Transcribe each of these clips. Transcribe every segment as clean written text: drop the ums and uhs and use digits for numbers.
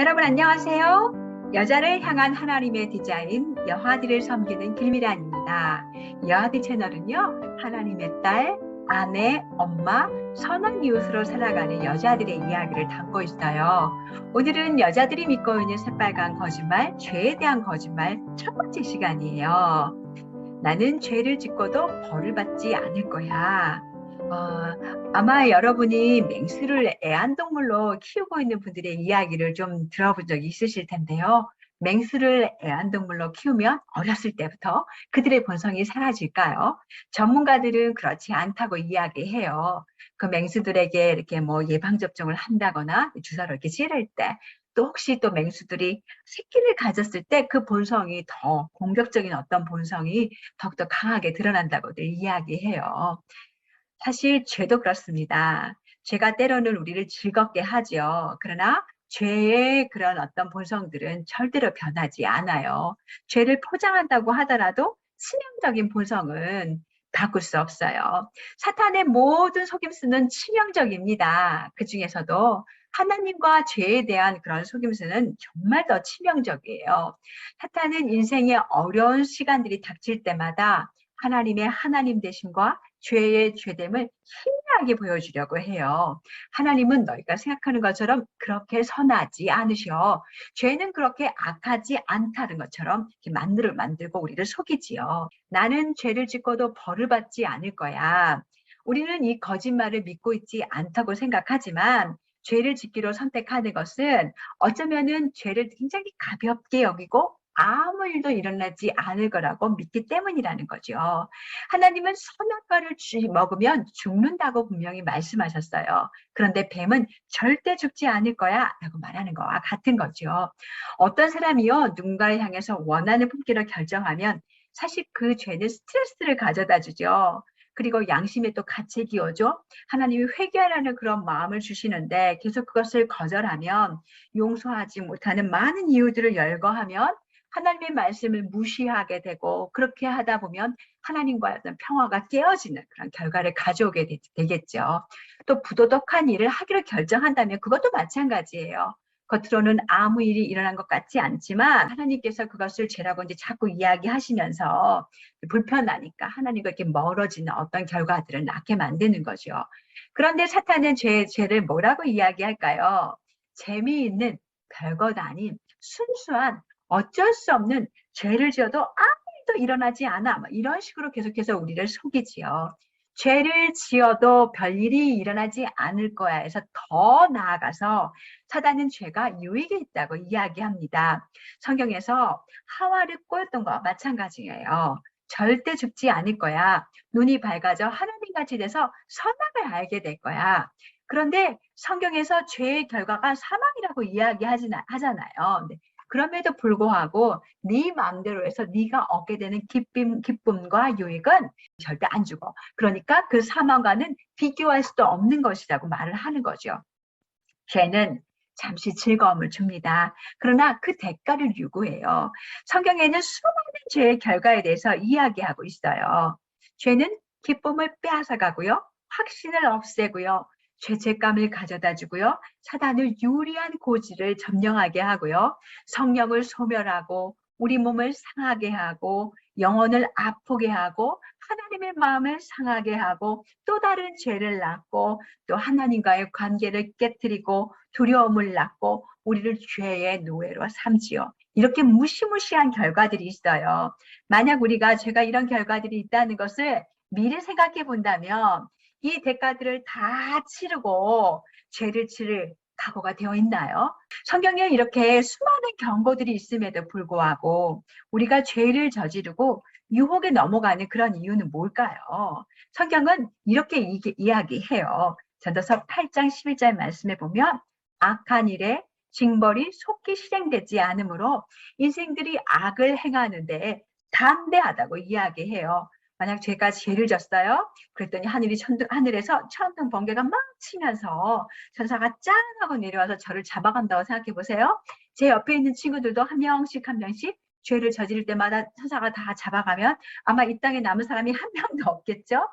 여러분 안녕하세요. 여자를 향한 하나님의 디자인 여하디를 섬기는 길미란입니다. 여하디 채널은요, 하나님의 딸, 아내, 엄마, 선한 이웃으로 살아가는 여자들의 이야기를 담고 있어요. 오늘은 여자들이 믿고 있는 새빨간 거짓말, 죄에 대한 거짓말 첫 번째 시간이에요. 나는 죄를 짓고도 벌을 받지 않을 거야. 아마 여러분이 맹수를 애완동물로 키우고 있는 분들의 이야기를 좀 들어본 적이 있으실 텐데요. 맹수를 애완동물로 키우면 어렸을 때부터 그들의 본성이 사라질까요? 전문가들은 그렇지 않다고 이야기해요. 그 맹수들에게 이렇게 뭐 예방접종을 한다거나 주사로 이렇게 찌를 때, 또 혹시 또 맹수들이 새끼를 가졌을 때 그 본성이 더 공격적인 어떤 본성이 더욱더 강하게 드러난다고들 이야기해요. 사실 죄도 그렇습니다. 죄가 때로는 우리를 즐겁게 하죠. 그러나 죄의 그런 어떤 본성들은 절대로 변하지 않아요. 죄를 포장한다고 하더라도 치명적인 본성은 바꿀 수 없어요. 사탄의 모든 속임수는 치명적입니다. 그 중에서도 하나님과 죄에 대한 그런 속임수는 정말 더 치명적이에요. 사탄은 인생의 어려운 시간들이 닥칠 때마다 하나님의 하나님 되심과 죄의 죄됨을 희미하게 보여주려고 해요. 하나님은 너희가 생각하는 것처럼 그렇게 선하지 않으셔. 죄는 그렇게 악하지 않다는 것처럼 이렇게 만들고 우리를 속이지요. 나는 죄를 짓고도 벌을 받지 않을 거야. 우리는 이 거짓말을 믿고 있지 않다고 생각하지만 죄를 짓기로 선택하는 것은 어쩌면은 죄를 굉장히 가볍게 여기고 아무 일도 일어나지 않을 거라고 믿기 때문이라는 거죠. 하나님은 선악과를 먹으면 죽는다고 분명히 말씀하셨어요. 그런데 뱀은 절대 죽지 않을 거야 라고 말하는 거와 같은 거죠. 어떤 사람이요, 누군가를 향해서 원하는 품기를 결정하면 사실 그 죄는 스트레스를 가져다 주죠. 그리고 양심에 또 같이 기어죠. 하나님이 회개하라는 그런 마음을 주시는데 계속 그것을 거절하면, 용서하지 못하는 많은 이유들을 열거하면 하나님의 말씀을 무시하게 되고, 그렇게 하다 보면 하나님과의 어떤 평화가 깨어지는 그런 결과를 가져오게 되겠죠. 또 부도덕한 일을 하기로 결정한다면 그것도 마찬가지예요. 겉으로는 아무 일이 일어난 것 같지 않지만 하나님께서 그것을 죄라고 이제 자꾸 이야기하시면서 불편하니까 하나님과 이렇게 멀어지는 어떤 결과들을 낳게 만드는 거죠. 그런데 사탄은 죄를 뭐라고 이야기할까요? 재미있는 별것 아닌 순수한 어쩔 수 없는, 죄를 지어도 아무 일도 일어나지 않아, 이런 식으로 계속해서 우리를 속이지요. 죄를 지어도 별일이 일어나지 않을 거야 해서 더 나아가서 사단은 죄가 유익이 있다고 이야기합니다. 성경에서 하와를 꼬였던 것과 마찬가지예요. 절대 죽지 않을 거야. 눈이 밝아져 하나님같이 돼서 선악을 알게 될 거야. 그런데 성경에서 죄의 결과가 사망이라고 이야기하잖아요. 그럼에도 불구하고 네 마음대로 해서 네가 얻게 되는 기쁨과 유익은 절대 안 주고, 그러니까 그 사망과는 비교할 수도 없는 것이라고 말을 하는 거죠. 죄는 잠시 즐거움을 줍니다. 그러나 그 대가를 요구해요. 성경에는 수많은 죄의 결과에 대해서 이야기하고 있어요. 죄는 기쁨을 빼앗아가고요, 확신을 없애고요, 죄책감을 가져다 주고요, 사단을 유리한 고지를 점령하게 하고요, 성령을 소멸하고 우리 몸을 상하게 하고 영혼을 아프게 하고 하나님의 마음을 상하게 하고 또 다른 죄를 낳고 또 하나님과의 관계를 깨뜨리고 두려움을 낳고 우리를 죄의 노예로 삼지요. 이렇게 무시무시한 결과들이 있어요. 만약 우리가 죄가 이런 결과들이 있다는 것을 미리 생각해 본다면 이 대가들을 다 치르고 죄를 치를 각오가 되어 있나요? 성경에 이렇게 수많은 경고들이 있음에도 불구하고 우리가 죄를 저지르고 유혹에 넘어가는 그런 이유는 뭘까요? 성경은 이렇게 이야기해요. 전도서 8장 11절 말씀에 보면 악한 일에 징벌이 속히 실행되지 않으므로 인생들이 악을 행하는데 담대하다고 이야기해요. 만약 제가 죄를 졌어요. 그랬더니 하늘에서 천둥 번개가 막 치면서 천사가 짠 하고 내려와서 저를 잡아간다고 생각해 보세요. 제 옆에 있는 친구들도 한 명씩 죄를 저지를 때마다 천사가 다 잡아가면 아마 이 땅에 남은 사람이 한 명도 없겠죠.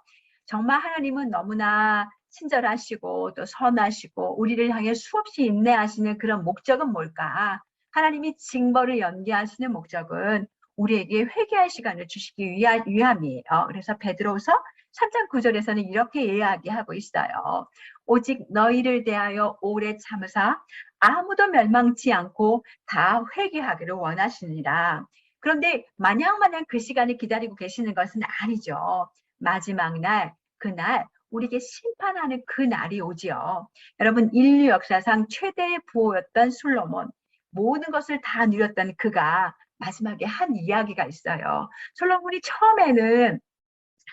정말 하나님은 너무나 친절하시고 또 선하시고 우리를 향해 수없이 인내하시는 그런 목적은 뭘까? 하나님이 징벌을 연기하시는 목적은 우리에게 회개할 시간을 주시기 위함이에요. 그래서 베드로후서 3장 9절에서는 이렇게 이야기하고 있어요. 오직 너희를 대하여 오래 참으사 아무도 멸망치 않고 다 회개하기를 원하시니라. 그런데 마냥 그 시간을 기다리고 계시는 것은 아니죠. 마지막 날, 그날 우리에게 심판하는 그 날이 오지요. 여러분, 인류 역사상 최대의 부호였던 솔로몬, 모든 것을 다 누렸던 그가 마지막에 한 이야기가 있어요. 솔로몬이 처음에는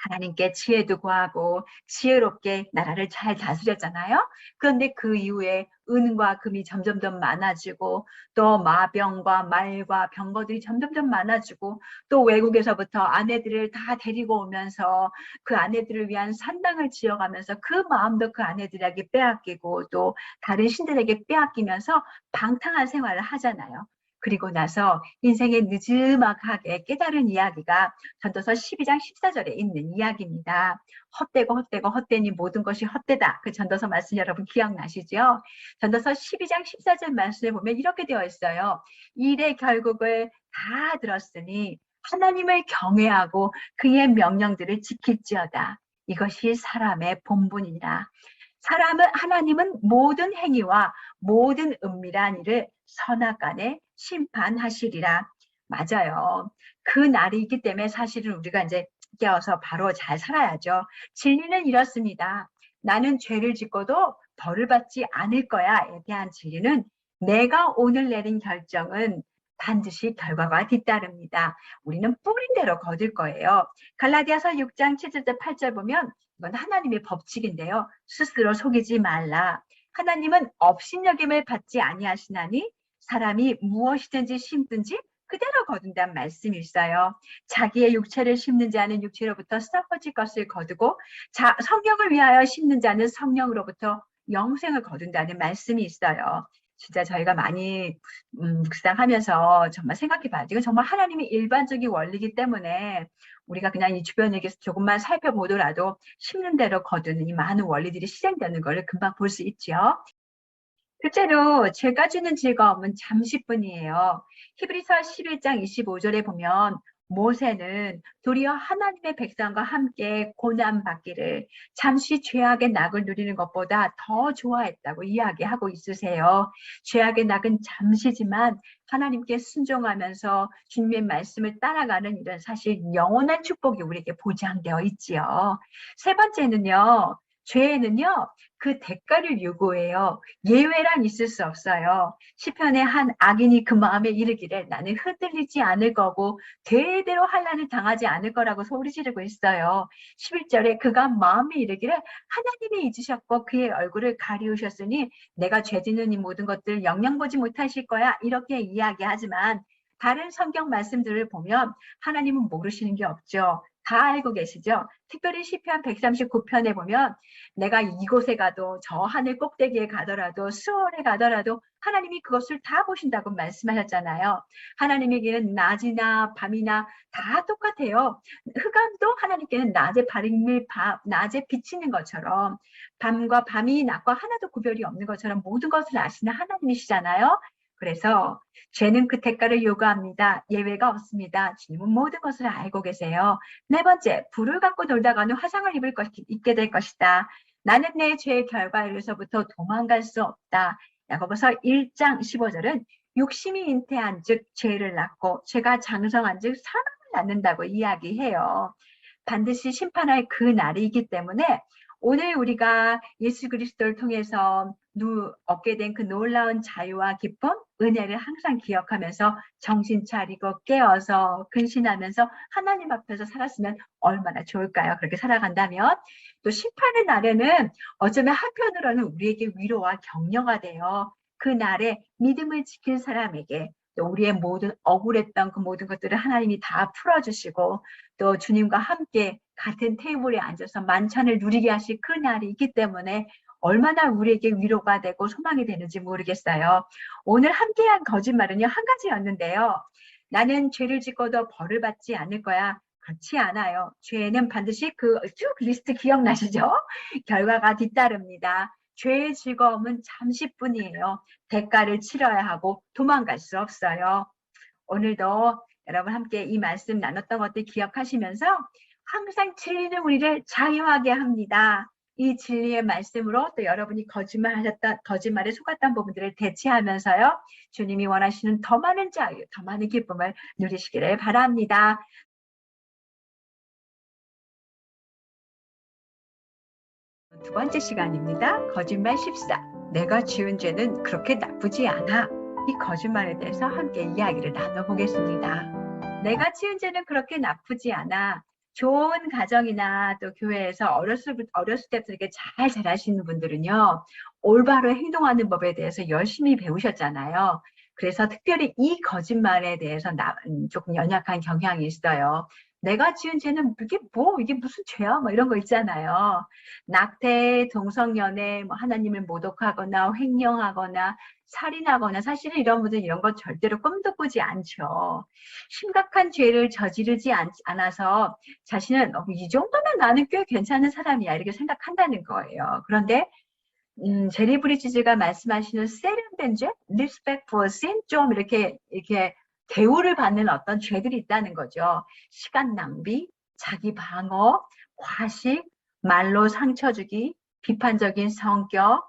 하나님께 지혜도 구하고 지혜롭게 나라를 잘 다스렸잖아요. 그런데 그 이후에 은과 금이 점점 더 많아지고 또 마병과 말과 병거들이 점점 더 많아지고 또 외국에서부터 아내들을 다 데리고 오면서 그 아내들을 위한 산당을 지어가면서 그 마음도 그 아내들에게 빼앗기고 또 다른 신들에게 빼앗기면서 방탕한 생활을 하잖아요. 그리고 나서 인생의 느지막하게 깨달은 이야기가 전도서 12장 14절에 있는 이야기입니다. 헛되고 헛되고 헛되니 모든 것이 헛되다. 그 전도서 말씀 여러분 기억나시죠? 전도서 12장 14절 말씀에 보면 이렇게 되어 있어요. 일의 결국을 다 들었으니 하나님을 경외하고 그의 명령들을 지킬지어다. 이것이 사람의 본분이라. 하나님은 모든 행위와 모든 은밀한 일을 선악간에 심판하시리라. 맞아요. 그 날이 있기 때문에 사실은 우리가 이제 깨어서 바로 잘 살아야죠. 진리는 이렇습니다. 나는 죄를 짓고도 벌을 받지 않을 거야에 대한 진리는 내가 오늘 내린 결정은 반드시 결과가 뒤따릅니다. 우리는 뿌린 대로 거둘 거예요. 갈라디아서 6장 7절 8절 보면 이건 하나님의 법칙인데요. 스스로 속이지 말라. 하나님은 업신여김을 받지 아니하시나니 사람이 무엇이든지 심든지 그대로 거둔다는 말씀이 있어요. 자기의 육체를 심는 자는 육체로부터 썩어질 것을 거두고 성령을 위하여 심는 자는 성령으로부터 영생을 거둔다는 말씀이 있어요. 진짜 저희가 많이 묵상하면서 정말 생각해 봐요. 이건 정말 하나님의 일반적인 원리이기 때문에 우리가 그냥 이 주변에서 조금만 살펴보더라도 심는 대로 거두는 이 많은 원리들이 실행되는 것을 금방 볼 수 있죠. 실제로 죄가 주는 즐거움은 잠시뿐이에요. 히브리서 11장 25절에 보면 모세는 도리어 하나님의 백성과 함께 고난받기를 잠시 죄악의 낙을 누리는 것보다 더 좋아했다고 이야기하고 있으세요. 죄악의 낙은 잠시지만 하나님께 순종하면서 주님의 말씀을 따라가는 이런 사실 영원한 축복이 우리에게 보장되어 있지요. 세 번째는요. 죄에는요. 그 대가를 요구해요. 예외란 있을 수 없어요. 시편의 한 악인이 그 마음에 이르기를 나는 흔들리지 않을 거고 대대로 환난을 당하지 않을 거라고 소리 지르고 있어요. 11절에 그가 마음에 이르기를 하나님이 잊으셨고 그의 얼굴을 가리우셨으니 내가 죄짓는 이 모든 것들 영영 보지 못하실 거야. 이렇게 이야기하지만 다른 성경 말씀들을 보면 하나님은 모르시는 게 없죠. 다 알고 계시죠? 특별히 시편 139편에 보면 내가 이곳에 가도 저 하늘 꼭대기에 가더라도 수월에 가더라도 하나님이 그것을 다 보신다고 말씀하셨잖아요. 하나님에게는 낮이나 밤이나 다 똑같아요. 흑암도 하나님께는 낮에 비치는 것처럼 밤과 밤이 낮과 하나도 구별이 없는 것처럼 모든 것을 아시는 하나님이시잖아요. 그래서 죄는 그 대가를 요구합니다. 예외가 없습니다. 주님은 모든 것을 알고 계세요. 네 번째, 불을 갖고 놀다가는 화상을 입게 될 것이다. 나는 내 죄의 결과로서부터 도망갈 수 없다. 야고보서 1장 15절은 욕심이 잉태한 즉 죄를 낳고 죄가 장성한 즉 사망을 낳는다고 이야기해요. 반드시 심판할 그 날이기 때문에 오늘 우리가 예수 그리스도를 통해서 얻게 된 그 놀라운 자유와 기쁨, 은혜를 항상 기억하면서 정신 차리고 깨어서 근신하면서 하나님 앞에서 살았으면 얼마나 좋을까요? 그렇게 살아간다면 또 심판의 날에는 어쩌면 한편으로는 우리에게 위로와 격려가 돼요. 그 날에 믿음을 지킬 사람에게 또 우리의 모든 억울했던 그 모든 것들을 하나님이 다 풀어주시고 또 주님과 함께 같은 테이블에 앉아서 만찬을 누리게 하실 그 날이 있기 때문에 얼마나 우리에게 위로가 되고 소망이 되는지 모르겠어요. 오늘 함께한 거짓말은요, 한 가지였는데요. 나는 죄를 짓고도 벌을 받지 않을 거야. 그렇지 않아요. 죄는 반드시 그 쭉 리스트 기억나시죠? 결과가 뒤따릅니다. 죄의 즐거움은 잠시뿐이에요. 대가를 치러야 하고 도망갈 수 없어요. 오늘도 여러분 함께 이 말씀 나눴던 것들 기억하시면서 항상 진리는 우리를 자유하게 합니다. 이 진리의 말씀으로 또 여러분이 거짓말에 속았던 부분들을 대체하면서요. 주님이 원하시는 더 많은 자유, 더 많은 기쁨을 누리시기를 바랍니다. 두 번째 시간입니다. 거짓말 14. 내가 지은 죄는 그렇게 나쁘지 않아. 이 거짓말에 대해서 함께 이야기를 나눠보겠습니다. 내가 지은 죄는 그렇게 나쁘지 않아. 좋은 가정이나 또 교회에서 어렸을 때부터 이렇게 잘 자라시는 분들은요, 올바로 행동하는 법에 대해서 열심히 배우셨잖아요. 그래서 특별히 이 거짓말에 대해서 조금 연약한 경향이 있어요. 내가 지은 죄는 이게 무슨 죄야? 뭐 이런 거 있잖아요. 낙태, 동성연애, 뭐 하나님을 모독하거나 횡령하거나 살인하거나 사실은 이런 분들은 이런 거 절대로 꿈도 꾸지 않죠. 심각한 죄를 저지르지 않아서 자신은 이 정도면 나는 꽤 괜찮은 사람이야 이렇게 생각한다는 거예요. 그런데 제리 브리지즈가 말씀하시는 세련된 죄, respectful sin, 좀 이렇게 대우를 받는 어떤 죄들이 있다는 거죠. 시간 낭비, 자기 방어, 과식, 말로 상처 주기, 비판적인 성격,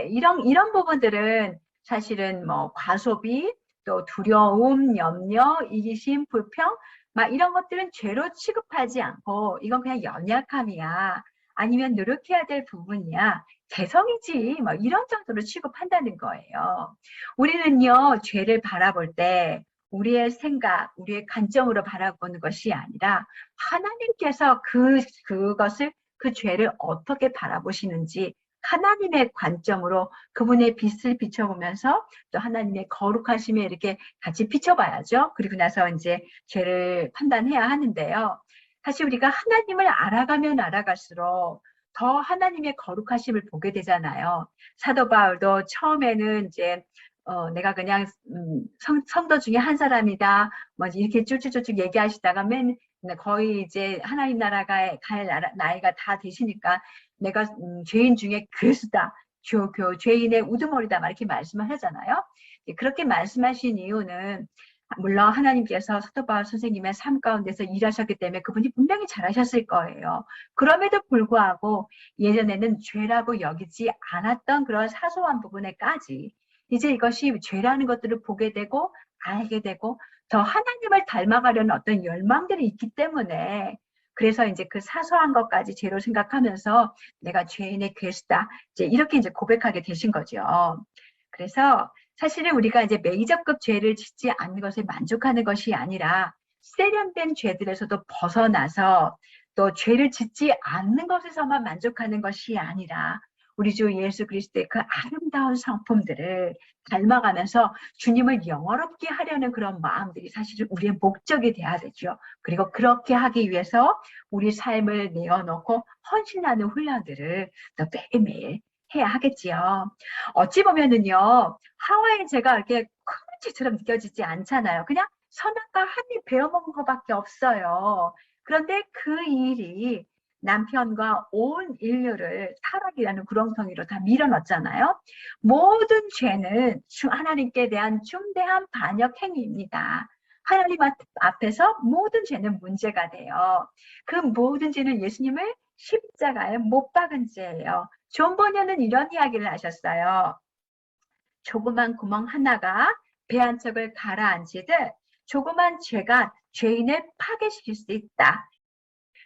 이런 부분들은 사실은 뭐 과소비, 또 두려움, 염려, 이기심, 불평, 막 이런 것들은 죄로 취급하지 않고 이건 그냥 연약함이야. 아니면 노력해야 될 부분이야. 개성이지. 뭐 이런 정도로 취급한다는 거예요. 우리는요, 죄를 바라볼 때 우리의 생각, 우리의 관점으로 바라보는 것이 아니라 하나님께서 그 죄를 어떻게 바라보시는지 하나님의 관점으로 그분의 빛을 비춰보면서 또 하나님의 거룩하심에 이렇게 같이 비춰봐야죠. 그리고 나서 이제 죄를 판단해야 하는데요. 사실 우리가 하나님을 알아가면 알아갈수록 더 하나님의 거룩하심을 보게 되잖아요. 사도 바울도 처음에는 이제 내가 그냥 성도 중에 한 사람이다. 뭐 이렇게 쭉쭉쭉 얘기하시다가 거의 이제 하나님 나라가 갈 나이가 다 되시니까 내가 죄인 중에 괴수다. 죄인의 우두머리다. 막 이렇게 말씀을 하잖아요. 그렇게 말씀하신 이유는 물론 하나님께서 사도 바울 선생님의 삶 가운데서 일하셨기 때문에 그분이 분명히 잘하셨을 거예요. 그럼에도 불구하고 예전에는 죄라고 여기지 않았던 그런 사소한 부분에까지 이제 이것이 죄라는 것들을 보게 되고 알게 되고 더 하나님을 닮아가려는 어떤 열망들이 있기 때문에 그래서 이제 그 사소한 것까지 죄로 생각하면서 내가 죄인의 괴수다. 이렇게 이제 고백하게 되신 거죠. 그래서 사실은 우리가 이제 메이저급 죄를 짓지 않는 것에 만족하는 것이 아니라 세련된 죄들에서도 벗어나서 또 죄를 짓지 않는 것에서만 만족하는 것이 아니라 우리 주 예수 그리스도의 그 아름다운 성품들을 닮아가면서 주님을 영화롭게 하려는 그런 마음들이 사실은 우리의 목적이 돼야 되죠. 그리고 그렇게 하기 위해서 우리 삶을 내어놓고 헌신하는 훈련들을 또 매일매일 해야 하겠지요. 어찌 보면은요, 하와의 죄가 이렇게 큰 죄처럼 느껴지지 않잖아요. 그냥 선악과 한 입 베어먹은 것밖에 없어요. 그런데 그 일이 남편과 온 인류를 타락이라는 구렁텅이로 다 밀어넣었잖아요. 모든 죄는 하나님께 대한 중대한 반역 행위입니다. 하나님 앞에서 모든 죄는 문제가 돼요. 그 모든 죄는 예수님을 십자가에 못 박은 죄예요. 존 버녀는 이런 이야기를 하셨어요. 조그만 구멍 하나가 배 한 척을 가라앉히듯 조그만 죄가 죄인을 파괴시킬 수 있다.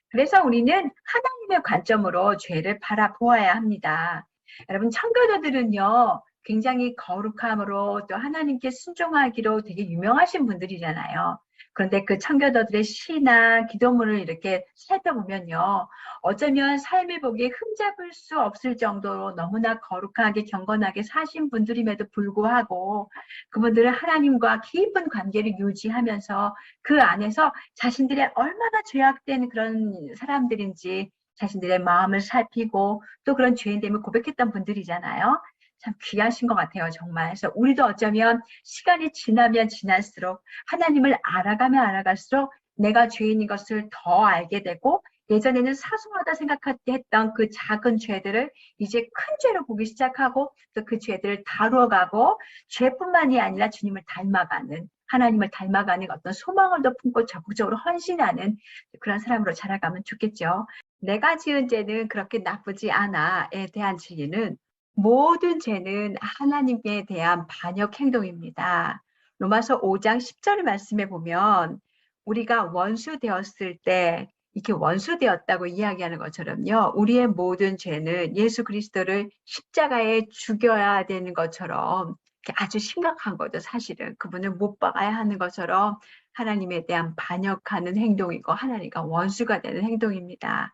그래서 우리는 하나님의 관점으로 죄를 바라보아야 합니다. 여러분, 청교도들은요, 굉장히 거룩함으로 또 하나님께 순종하기로 되게 유명하신 분들이잖아요. 그런데 그 청교도들의 시나 기도문을 이렇게 살펴보면요, 어쩌면 삶을 보기에 흠잡을 수 없을 정도로 너무나 거룩하게 경건하게 사신 분들임에도 불구하고 그분들은 하나님과 깊은 관계를 유지하면서 그 안에서 자신들의 얼마나 죄악된 그런 사람들인지 자신들의 마음을 살피고 또 그런 죄인됨을 고백했던 분들이잖아요. 참 귀하신 것 같아요, 정말. 그래서 우리도 어쩌면 시간이 지나면 지날수록 하나님을 알아가면 알아갈수록 내가 죄인인 것을 더 알게 되고 예전에는 사소하다 생각했던 그 작은 죄들을 이제 큰 죄로 보기 시작하고 또 그 죄들을 다루어가고 죄뿐만이 아니라 주님을 닮아가는 하나님을 닮아가는 어떤 소망을 더 품고 적극적으로 헌신하는 그런 사람으로 자라가면 좋겠죠. 내가 지은 죄는 그렇게 나쁘지 않아에 대한 진리는 모든 죄는 하나님에 대한 반역 행동입니다. 로마서 5장 10절 말씀에 보면 우리가 원수 되었을 때 이렇게 원수 되었다고 이야기하는 것처럼요. 우리의 모든 죄는 예수 그리스도를 십자가에 죽여야 되는 것처럼 아주 심각한 거죠. 사실은 그분을 못 박아야 하는 것처럼 하나님에 대한 반역하는 행동이고 하나님과 원수가 되는 행동입니다.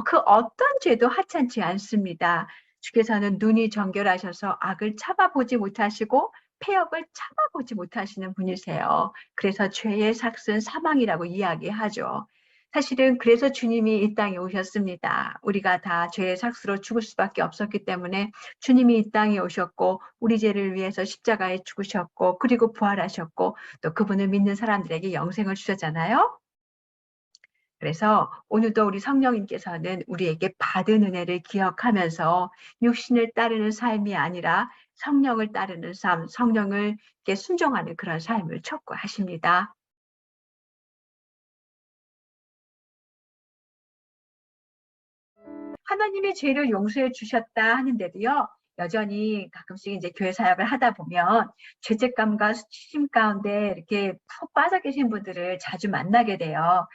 그 어떤 죄도 하찮지 않습니다. 주께서는 눈이 정결하셔서 악을 참아보지 못하시고 폐역을 참아보지 못하시는 분이세요. 그래서 죄의 삭은 사망이라고 이야기하죠. 사실은 그래서 주님이 이 땅에 오셨습니다. 우리가 다 죄의 삭스로 죽을 수밖에 없었기 때문에 주님이 이 땅에 오셨고 우리 죄를 위해서 십자가에 죽으셨고 그리고 부활하셨고 또 그분을 믿는 사람들에게 영생을 주셨잖아요. 그래서 오늘도 우리 성령님께서는 우리에게 받은 은혜를 기억하면서 육신을 따르는 삶이 아니라 성령을 따르는 삶, 성령을 순종하는 그런 삶을 촉구하십니다. 하나님의 죄를 용서해 주셨다 하는데도요, 여전히 가끔씩 이제 교회 사역을 하다 보면 죄책감과 수치심 가운데 이렇게 푹 빠져 계신 분들을 자주 만나게 돼요.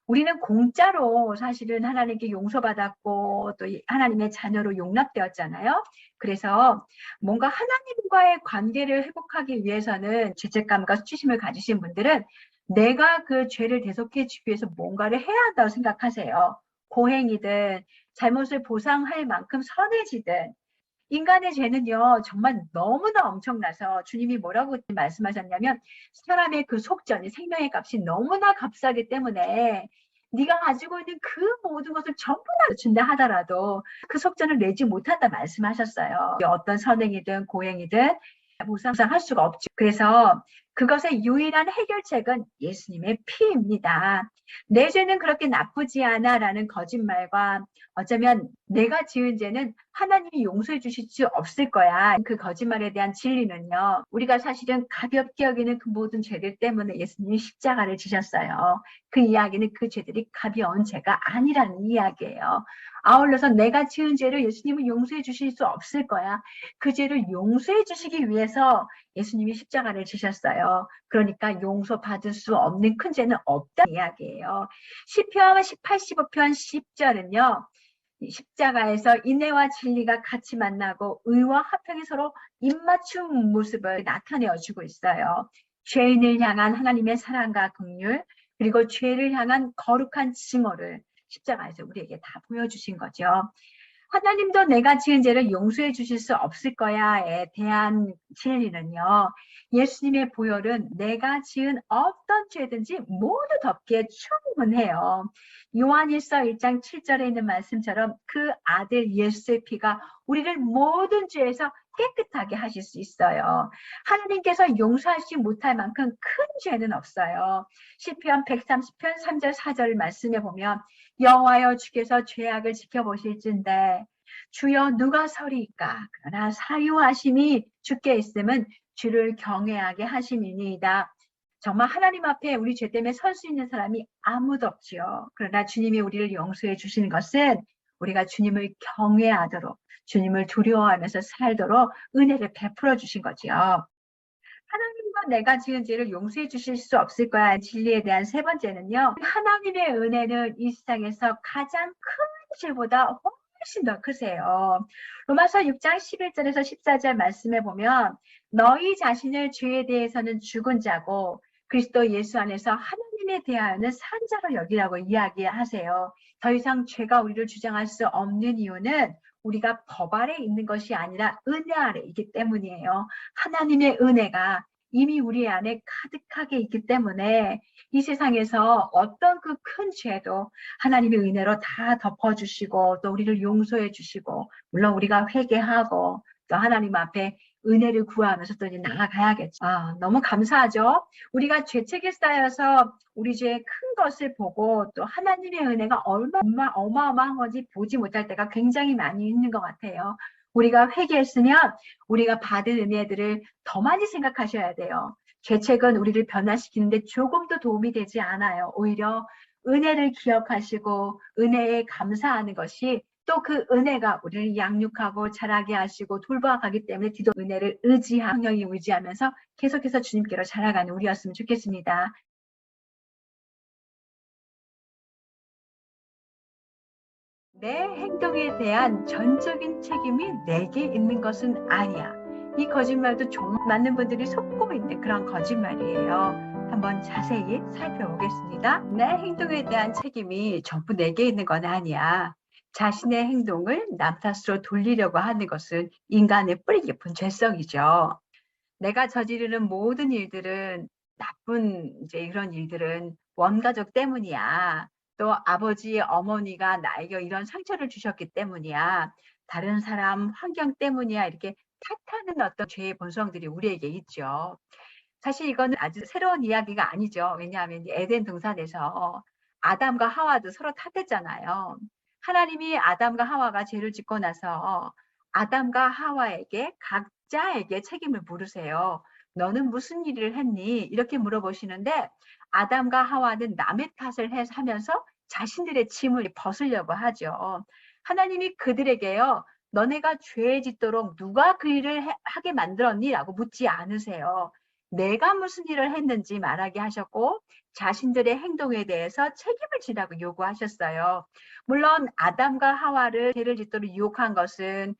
우리는 공짜로 사실은 하나님께 용서받았고 또 하나님의 자녀로 용납되었잖아요. 그래서 뭔가 하나님과의 관계를 회복하기 위해서는 죄책감과 수치심을 가지신 분들은 내가 그 죄를 대속해 주기 위해서 뭔가를 해야 한다고 생각하세요. 고행이든 잘못을 보상할 만큼 선해지든 인간의 죄는요 정말 너무나 엄청나서 주님이 뭐라고 말씀하셨냐면 사람의 그 속전이 생명의 값이 너무나 값싸기 때문에 네가 가지고 있는 그 모든 것을 전부 다 준다 하더라도 그 속전을 내지 못한다 말씀하셨어요. 어떤 선행이든 고행이든 보상할 수가 없죠. 그래서 그것의 유일한 해결책은 예수님의 피입니다. 내 죄는 그렇게 나쁘지 않아 라는 거짓말과 어쩌면 내가 지은 죄는 하나님이 용서해 주실 수 없을 거야. 그 거짓말에 대한 진리는요. 우리가 사실은 가볍게 여기는 그 모든 죄들 때문에 예수님이 십자가를 지셨어요. 그 이야기는 그 죄들이 가벼운 죄가 아니라는 이야기예요. 아울러서 내가 지은 죄를 예수님은 용서해 주실 수 없을 거야. 그 죄를 용서해 주시기 위해서 예수님이 십자가를 지셨어요. 그러니까 용서받을 수 없는 큰 죄는 없다는 이야기예요. 시편 85편 10절은요. 십자가에서 인애와 진리가 같이 만나고 의와 화평이 서로 입맞춤 모습을 나타내어 주고 있어요. 죄인을 향한 하나님의 사랑과 긍휼 그리고 죄를 향한 거룩한 징후를 십자가에서 우리에게 다 보여주신 거죠. 하나님도 내가 지은 죄를 용서해 주실 수 없을 거야에 대한 진리는요. 예수님의 보혈은 내가 지은 어떤 죄든지 모두 덮기에 충분해요. 요한일서 1장 7절에 있는 말씀처럼 그 아들 예수의 피가 우리를 모든 죄에서 깨끗하게 하실 수 있어요. 하나님께서 용서하지 못할 만큼 큰 죄는 없어요. 시편 130편 3절 4절 말씀에 보면 여호와여 주께서 죄악을 지켜보실진대 주여 누가 서리이까 그러나 사유하심이 주께 있음은 주를 경외하게 하심이니이다. 정말 하나님 앞에 우리 죄 때문에 설 수 있는 사람이 아무도 없지요. 그러나 주님이 우리를 용서해 주시는 것은 우리가 주님을 경외하도록 주님을 두려워하면서 살도록 은혜를 베풀어 주신 거지요. 하나님과 내가 지은 죄를 용서해 주실 수 없을 거야. 진리에 대한 세 번째는요. 하나님의 은혜는 이 세상에서 가장 큰 죄보다 훨씬 더 크세요. 로마서 6장 11절에서 14절 말씀에 보면 너희 자신을 죄에 대해서는 죽은 자고 그리스도 예수 안에서 하나님에 대하여는 산 자로 여기라고 이야기하세요. 더 이상 죄가 우리를 주장할 수 없는 이유는 우리가 법 아래 있는 것이 아니라 은혜 아래 있기 때문이에요. 하나님의 은혜가 이미 우리 안에 가득하게 있기 때문에 이 세상에서 어떤 그 큰 죄도 하나님의 은혜로 다 덮어주시고 또 우리를 용서해 주시고 물론 우리가 회개하고 또 하나님 앞에 은혜를 구하면서 또 이제 나아가야겠죠. 너무 감사하죠. 우리가 죄책에 쌓여서 우리 죄의 큰 것을 보고 또 하나님의 은혜가 얼마나 어마어마한 건지 보지 못할 때가 굉장히 많이 있는 것 같아요. 우리가 회개했으면 우리가 받은 은혜들을 더 많이 생각하셔야 돼요. 죄책은 우리를 변화시키는데 조금도 도움이 되지 않아요. 오히려 은혜를 기억하시고 은혜에 감사하는 것이 또 그 은혜가 우리를 양육하고 자라게 하시고 돌봐가기 때문에 뒤도 은혜를 성령이 의지하면서 계속해서 주님께로 자라가는 우리였으면 좋겠습니다. 내 행동에 대한 전적인 책임이 내게 있는 것은 아니야. 이 거짓말도 정말 많은 분들이 속고 있는 그런 거짓말이에요. 한번 자세히 살펴보겠습니다. 내 행동에 대한 책임이 전부 내게 있는 건 아니야. 자신의 행동을 남 탓으로 돌리려고 하는 것은 인간의 뿌리 깊은 죄성이죠. 내가 저지르는 모든 일들은 나쁜 이제 이런 일들은 원가족 때문이야. 또 아버지, 어머니가 나에게 이런 상처를 주셨기 때문이야. 다른 사람, 환경 때문이야. 이렇게 탓하는 어떤 죄의 본성들이 우리에게 있죠. 사실 이거는 아주 새로운 이야기가 아니죠. 왜냐하면 에덴 동산에서 아담과 하와도 서로 탓했잖아요. 하나님이 아담과 하와가 죄를 짓고 나서 아담과 하와에게 각자에게 책임을 물으세요. 너는 무슨 일을 했니? 이렇게 물어보시는데 아담과 하와는 남의 탓을 하면서 자신들의 짐을 벗으려고 하죠. 하나님이 그들에게요. 너네가 죄 짓도록 누가 그 일을 하게 만들었니? 라고 묻지 않으세요. 내가 무슨 일을 했는지 말하게 하셨고 자신들의 행동에 대해서 책임을 지라고 요구하셨어요. 물론 아담과 하와를 죄를 짓도록 유혹한 것은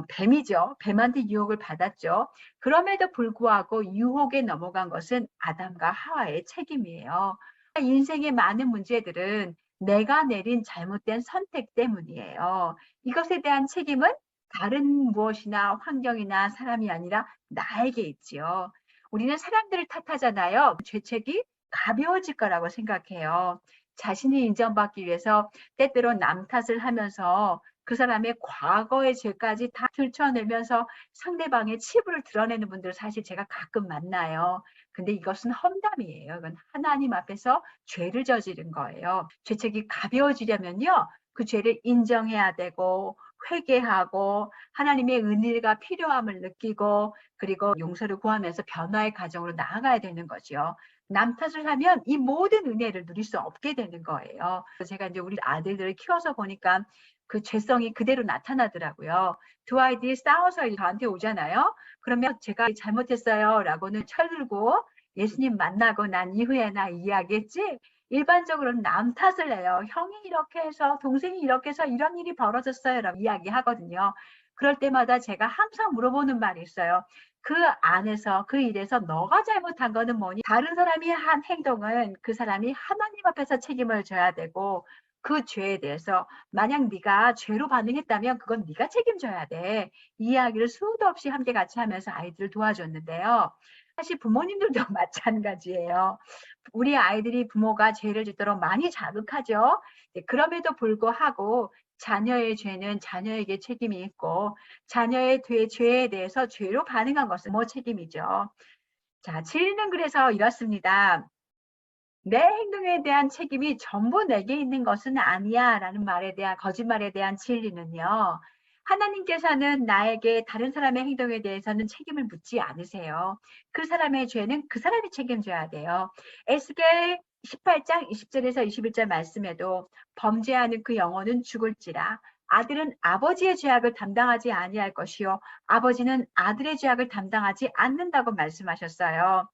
뱀이죠. 뱀한테 유혹을 받았죠. 그럼에도 불구하고 유혹에 넘어간 것은 아담과 하와의 책임이에요. 인생의 많은 문제들은 내가 내린 잘못된 선택 때문이에요. 이것에 대한 책임은 다른 무엇이나 환경이나 사람이 아니라 나에게 있지요. 우리는 사람들을 탓하잖아요. 죄책이 가벼워질 거라고 생각해요. 자신이 인정받기 위해서 때때로 남 탓을 하면서 그 사람의 과거의 죄까지 다 들춰내면서 상대방의 치부를 드러내는 분들 사실 제가 가끔 만나요. 근데 이것은 험담이에요. 이건 하나님 앞에서 죄를 저지른 거예요. 죄책이 가벼워지려면요. 그 죄를 인정해야 되고 회개하고 하나님의 은혜가 필요함을 느끼고 그리고 용서를 구하면서 변화의 과정으로 나아가야 되는 거죠. 남 탓을 하면 이 모든 은혜를 누릴 수 없게 되는 거예요. 제가 이제 우리 아들들을 키워서 보니까 그 죄성이 그대로 나타나더라고요. 두 아이들이 싸워서 저한테 오잖아요. 그러면 제가 잘못했어요 라고는 철들고 예수님 만나고 난 이후에 나 이야기했지 일반적으로는 남 탓을 해요. 형이 이렇게 해서 동생이 이렇게 해서 이런 일이 벌어졌어요 라고 이야기하거든요. 그럴 때마다 제가 항상 물어보는 말이 있어요. 그 안에서 그 일에서 너가 잘못한 거는 뭐니? 다른 사람이 한 행동은 그 사람이 하나님 앞에서 책임을 져야 되고 그 죄에 대해서 만약 네가 죄로 반응했다면 그건 네가 책임져야 돼. 이 이야기를 수도 없이 함께 같이 하면서 아이들을 도와줬는데요. 사실 부모님들도 마찬가지예요. 우리 아이들이 부모가 죄를 짓도록 많이 자극하죠. 그럼에도 불구하고 자녀의 죄는 자녀에게 책임이 있고 자녀의 죄에 대해서 죄로 반응한 것은 부모 책임이죠. 자, 진리는 그래서 이렇습니다. 내 행동에 대한 책임이 전부 내게 있는 것은 아니야 라는 말에 대한 거짓말에 대한 진리는요. 하나님께서는 나에게 다른 사람의 행동에 대해서는 책임을 묻지 않으세요. 그 사람의 죄는 그 사람이 책임져야 돼요. 에스겔 18장 20절에서 21절 말씀에도 범죄하는 그 영혼은 죽을지라 아들은 아버지의 죄악을 담당하지 아니할 것이요 아버지는 아들의 죄악을 담당하지 않는다고 말씀하셨어요.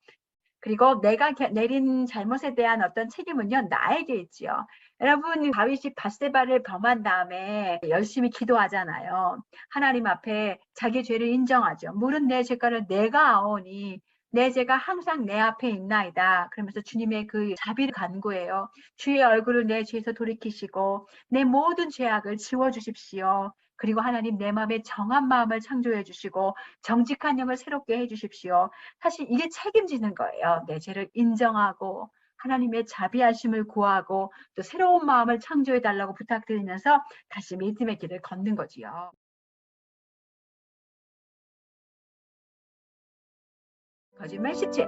그리고 내가 내린 잘못에 대한 어떤 책임은요 나에게 있지요. 여러분 다윗이 밧세바를 범한 다음에 열심히 기도하잖아요. 하나님 앞에 자기 죄를 인정하죠. 물은 내 죄가를 내가 아오니 내 죄가 항상 내 앞에 있나이다. 그러면서 주님의 그 자비를 간구해요. 주의 얼굴을 내 죄에서 돌이키시고 내 모든 죄악을 지워주십시오. 그리고 하나님 내 마음에 정한 마음을 창조해 주시고 정직한 영을 새롭게 해 주십시오. 사실 이게 책임지는 거예요. 내 죄를 인정하고 하나님의 자비하심을 구하고 또 새로운 마음을 창조해 달라고 부탁드리면서 다시 믿음의 길을 걷는 거지요. 거짓말 17.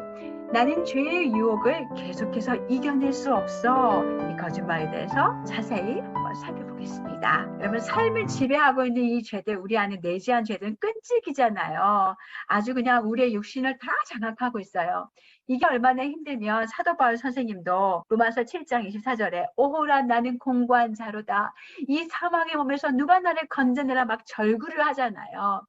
나는 죄의 유혹을 계속해서 이겨낼 수 없어. 이 거짓말에 대해서 자세히 한번 살펴보겠습니다. 여러분, 삶을 지배하고 있는 이 죄들, 우리 안에 내재한 죄들은 끈질기잖아요. 아주 그냥 우리의 육신을 다 장악하고 있어요. 이게 얼마나 힘들면 사도 바울 선생님도 로마서 7장 24절에 오호라 나는 공고한 자로다. 이 사망의 몸에서 누가 나를 건져내라 막 절구를 하잖아요.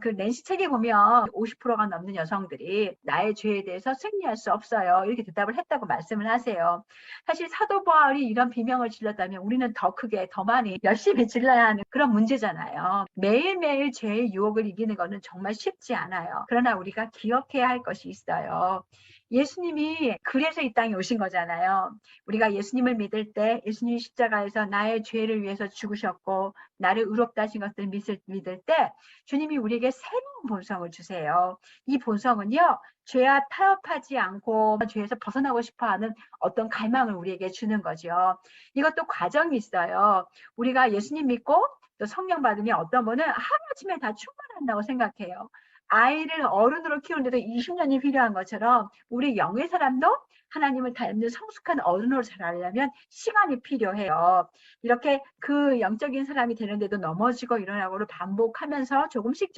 그 낸시 책에 보면 50%가 넘는 여성들이 나의 죄에 대해서 승리할 수 없어요. 이렇게 대답을 했다고 말씀을 하세요. 사실 사도 바울이 이런 비명을 질렀다면 우리는 더 크게, 더 많이 열심히 질러야 하는 그런 문제잖아요. 매일매일 죄의 유혹을 이기는 것은 정말 쉽지 않아요. 그러나 우리가 기억해야 할 것이 있어요. 예수님이 그래서 이 땅에 오신 거잖아요. 우리가 예수님을 믿을 때 예수님이 십자가에서 나의 죄를 위해서 죽으셨고 나를 의롭다 하신 것을 믿을 때 주님이 우리에게 새로운 본성을 주세요. 이 본성은요. 죄와 타협하지 않고 죄에서 벗어나고 싶어하는 어떤 갈망을 우리에게 주는 거죠. 이것도 과정이 있어요. 우리가 예수님 믿고 또 성령 받으면 어떤 분은 하루아침에 다 충만한다고 생각해요. 아이를 어른으로 키우는데도 20년이 필요한 것처럼 우리 영의 사람도 하나님을 닮는 성숙한 어른으로 자라려면 시간이 필요해요. 이렇게 그 영적인 사람이 되는데도 넘어지고 일어나고를 반복하면서 조금씩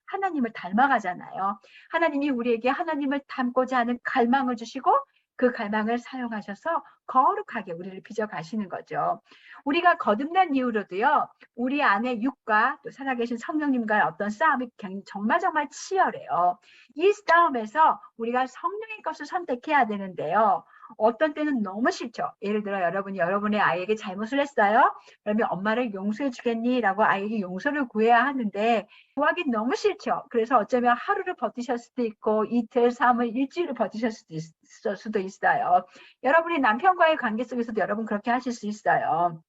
하나님을 닮아가잖아요. 하나님이 우리에게 하나님을 닮고자 하는 갈망을 주시고 그 갈망을 사용하셔서 거룩하게 우리를 빚어가시는 거죠. 우리가 거듭난 이후로도요. 우리 안에 육과 또 살아계신 성령님과의 어떤 싸움이 정말 치열해요. 이 싸움에서 우리가 성령의 것을 선택해야 되는데요. 어떤 때는 너무 싫죠. 예를 들어 여러분이 여러분의 아이에게 잘못을 했어요. 그러면 엄마를 용서해 주겠니? 라고 아이에게 용서를 구해야 하는데 구하기 너무 싫죠. 그래서 어쩌면 하루를 버티실 수도 있고 이틀, 3일, 일주일을 버티실 수도 있어요. 여러분이 남편과의 관계 속에서도 여러분 그렇게 하실 수 있어요.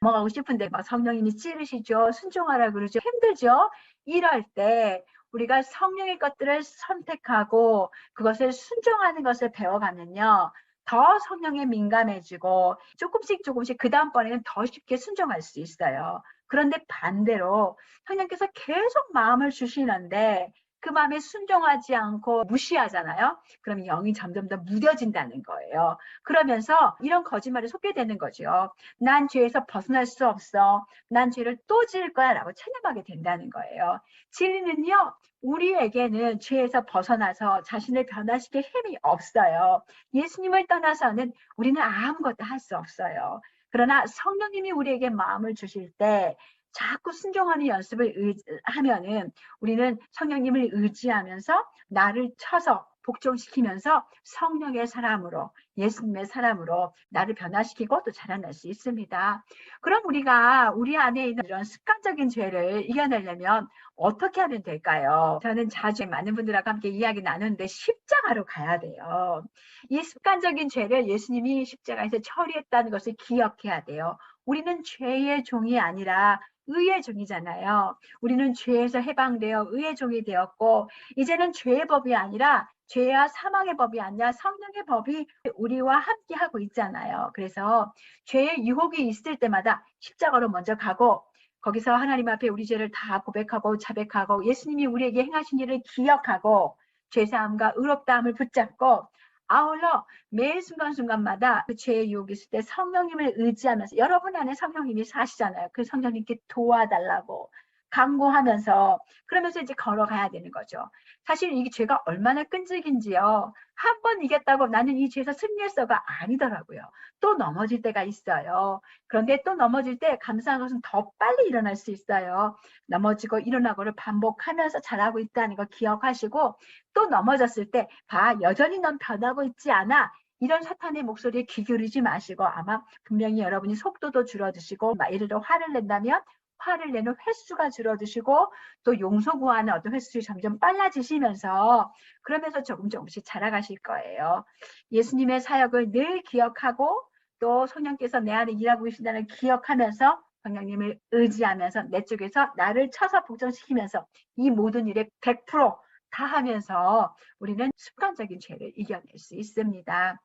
넘어가고 싶은데 막 성령님이 찌르시죠. 순종하라 그러죠. 힘들죠. 이럴 때 우리가 성령의 것들을 선택하고 그것을 순종하는 것을 배워가면요. 더 성령에 민감해지고 조금씩 그 다음번에는 더 쉽게 순종할 수 있어요. 그런데 반대로 성령께서 계속 마음을 주시는데 그 마음에 순종하지 않고 무시하잖아요. 그럼 영이 점점 더 무뎌진다는 거예요. 그러면서 이런 거짓말에 속게 되는 거죠. 난 죄에서 벗어날 수 없어. 난 죄를 또 지을 거야 라고 체념하게 된다는 거예요. 진리는요. 우리에게는 죄에서 벗어나서 자신을 변화시킬 힘이 없어요. 예수님을 떠나서는 우리는 아무것도 할 수 없어요. 그러나 성령님이 우리에게 마음을 주실 때 자꾸 순종하는 연습을 하면은 우리는 성령님을 의지하면서 나를 쳐서 복종시키면서 성령의 사람으로 예수님의 사람으로 나를 변화시키고 또 자라날 수 있습니다. 그럼 우리가 우리 안에 있는 이런 습관적인 죄를 이겨내려면 어떻게 하면 될까요? 저는 자주 많은 분들하고 함께 이야기 나누는데 십자가로 가야 돼요. 이 습관적인 죄를 예수님이 십자가에서 처리했다는 것을 기억해야 돼요. 우리는 죄의 종이 아니라 의의 종이잖아요. 우리는 죄에서 해방되어 의의 종이 되었고 이제는 죄의 법이 아니라 죄와 사망의 법이 아니라 성령의 법이 우리와 함께 하고 있잖아요. 그래서 죄의 유혹이 있을 때마다 십자가로 먼저 가고 거기서 하나님 앞에 우리 죄를 다 고백하고 자백하고 예수님이 우리에게 행하신 일을 기억하고 죄사함과 의롭다함을 붙잡고 아울러 매 순간순간마다 그 죄의 유혹이 있을 때 성령님을 의지하면서 여러분 안에 성령님이 사시잖아요. 그 성령님께 도와달라고 간구하면서 그러면서 이제 걸어가야 되는 거죠. 사실 이게 죄가 얼마나 끈질긴지요. 한 번 이겼다고 나는 이 죄에서 승리했어가 아니더라고요. 또 넘어질 때가 있어요. 그런데 또 넘어질 때 감사한 것은 더 빨리 일어날 수 있어요. 넘어지고 일어나고를 반복하면서 잘하고 있다는 거 기억하시고 또 넘어졌을 때 봐, 여전히 넌 변하고 있지 않아. 이런 사탄의 목소리에 귀 기울이지 마시고 아마 분명히 여러분이 속도도 줄어드시고 예를 들어 화를 낸다면 화를 내는 횟수가 줄어드시고 또 용서 구하는 어떤 횟수가 점점 빨라지시면서 그러면서 조금씩 자라가실 거예요. 예수님의 사역을 늘 기억하고 또 성령께서 내 안에 일하고 계신다는 기억하면서 성령님을 의지하면서 내 쪽에서 나를 쳐서 복종시키면서 이 모든 일에 100%다 하면서 우리는 습관적인 죄를 이겨낼 수 있습니다.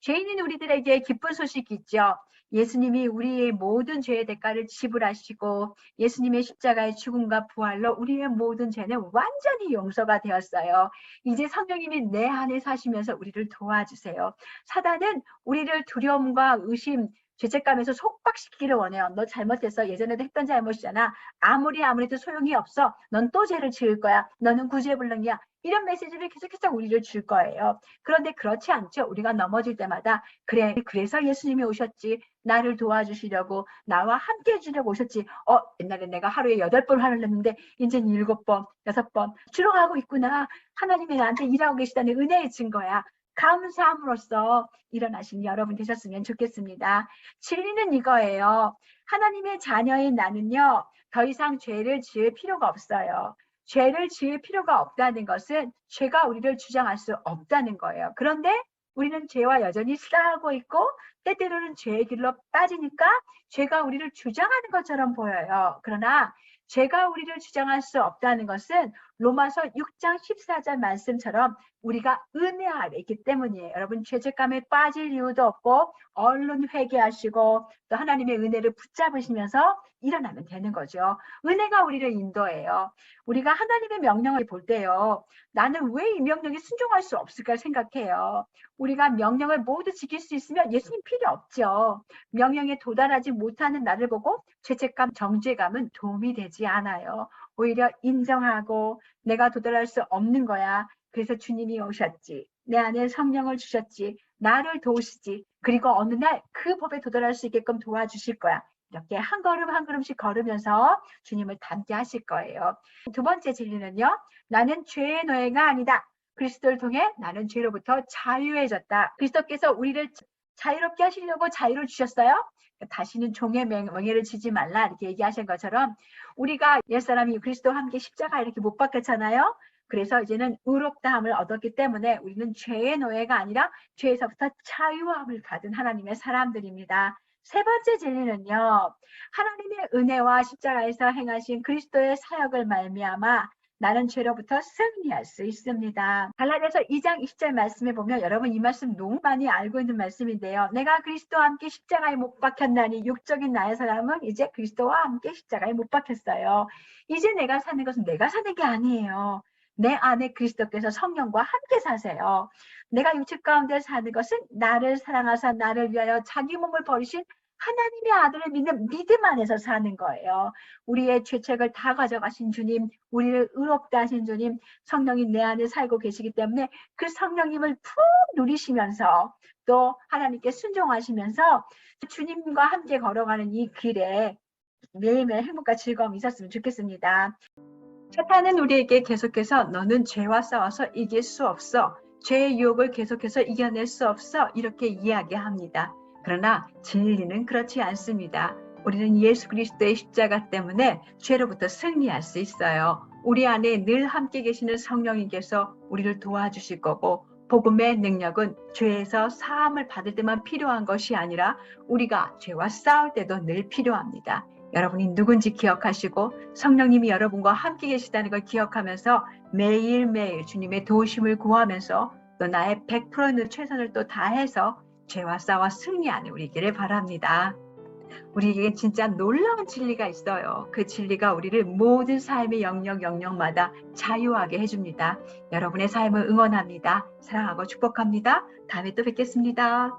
죄인인 우리들에게 기쁜 소식이 있죠. 예수님이 우리의 모든 죄의 대가를 지불하시고 예수님의 십자가의 죽음과 부활로 우리의 모든 죄는 완전히 용서가 되었어요. 이제 성령님이 내 안에 사시면서 우리를 도와주세요. 사단은 우리를 두려움과 의심, 죄책감에서 속박시키기를 원해요. 너 잘못했어. 예전에도 했던 잘못이잖아. 아무리 해도 소용이 없어. 넌 또 죄를 지을 거야. 너는 구제불능이야. 이런 메시지를 계속해서 우리를 줄 거예요. 그런데 그렇지 않죠. 우리가 넘어질 때마다 그래서 예수님이 오셨지. 나를 도와주시려고, 나와 함께 해주려고 오셨지. 옛날에 내가 하루에 8번 화를 냈는데 이제는 7번, 6번 줄어가고 있구나. 하나님이 나한테 일하고 계시다는 은혜의 증거야. 감사함으로써 일어나신 여러분 되셨으면 좋겠습니다. 진리는 이거예요. 하나님의 자녀인 나는요, 더 이상 죄를 지을 필요가 없어요. 죄를 지을 필요가 없다는 것은 죄가 우리를 주장할 수 없다는 거예요. 그런데 우리는 죄와 여전히 싸우고 있고 때때로는 죄의 길로 빠지니까 죄가 우리를 주장하는 것처럼 보여요. 그러나 죄가 우리를 주장할 수 없다는 것은 로마서 6장 14절 말씀처럼 우리가 은혜 아래 있기 때문이에요. 여러분, 죄책감에 빠질 이유도 없고 얼른 회개하시고 또 하나님의 은혜를 붙잡으시면서 일어나면 되는 거죠. 은혜가 우리를 인도해요. 우리가 하나님의 명령을 볼 때요, 나는 왜 이 명령에 순종할 수 없을까 생각해요. 우리가 명령을 모두 지킬 수 있으면 예수님 필요 없죠. 명령에 도달하지 못하는 나를 보고 죄책감, 정죄감은 도움이 되지 않아요. 오히려 인정하고 내가 도달할 수 없는 거야. 그래서 주님이 오셨지. 내 안에 성령을 주셨지. 나를 도우시지. 그리고 어느 날 그 법에 도달할 수 있게끔 도와주실 거야. 이렇게 한 걸음 한 걸음씩 걸으면서 주님을 닮게 하실 거예요. 두 번째 진리는요. 나는 죄의 노예가 아니다. 그리스도를 통해 나는 죄로부터 자유해졌다. 그리스도께서 우리를 자유롭게 하시려고 자유를 주셨어요. 다시는 종의 멍에를 지지 말라 이렇게 얘기하신 것처럼 우리가 옛사람이 그리스도와 함께 십자가 이렇게 못 박혔잖아요. 그래서 이제는 의롭다함을 얻었기 때문에 우리는 죄의 노예가 아니라 죄에서부터 자유함을 가진 하나님의 사람들입니다. 세 번째 진리는요. 하나님의 은혜와 십자가에서 행하신 그리스도의 사역을 말미암아 나는 죄로부터 승리할 수 있습니다. 갈라디아서 2장 20절 말씀에 보면 여러분 이 말씀 너무 많이 알고 있는 말씀인데요. 내가 그리스도와 함께 십자가에 못 박혔나니 육적인 나의 사람은 이제 그리스도와 함께 십자가에 못 박혔어요. 이제 내가 사는 것은 내가 사는 게 아니에요. 내 안에 그리스도께서 성령과 함께 사세요. 내가 육체 가운데 사는 것은 나를 사랑하사 나를 위하여 자기 몸을 버리신 하나님의 아들을 믿는 믿음 안에서 사는 거예요. 우리의 죄책을 다 가져가신 주님, 우리를 의롭다 하신 주님, 성령이 내 안에 살고 계시기 때문에 그 성령님을 푹 누리시면서 또 하나님께 순종하시면서 주님과 함께 걸어가는 이 길에 매일매일 행복과 즐거움이 있었으면 좋겠습니다. 사탄은 우리에게 계속해서 너는 죄와 싸워서 이길 수 없어. 죄의 유혹을 계속해서 이겨낼 수 없어. 이렇게 이야기합니다. 그러나 진리는 그렇지 않습니다. 우리는 예수 그리스도의 십자가 때문에 죄로부터 승리할 수 있어요. 우리 안에 늘 함께 계시는 성령님께서 우리를 도와주실 거고 복음의 능력은 죄에서 사함을 받을 때만 필요한 것이 아니라 우리가 죄와 싸울 때도 늘 필요합니다. 여러분이 누군지 기억하시고 성령님이 여러분과 함께 계시다는 걸 기억하면서 매일매일 주님의 도우심을 구하면서 또 나의 100%는 최선을 또 다해서 죄와 싸워 승리하는 우리에게 바랍니다. 우리에게 진짜 놀라운 진리가 있어요. 그 진리가 우리를 모든 삶의 영역마다 자유하게 해줍니다. 여러분의 삶을 응원합니다. 사랑하고 축복합니다. 다음에 또 뵙겠습니다.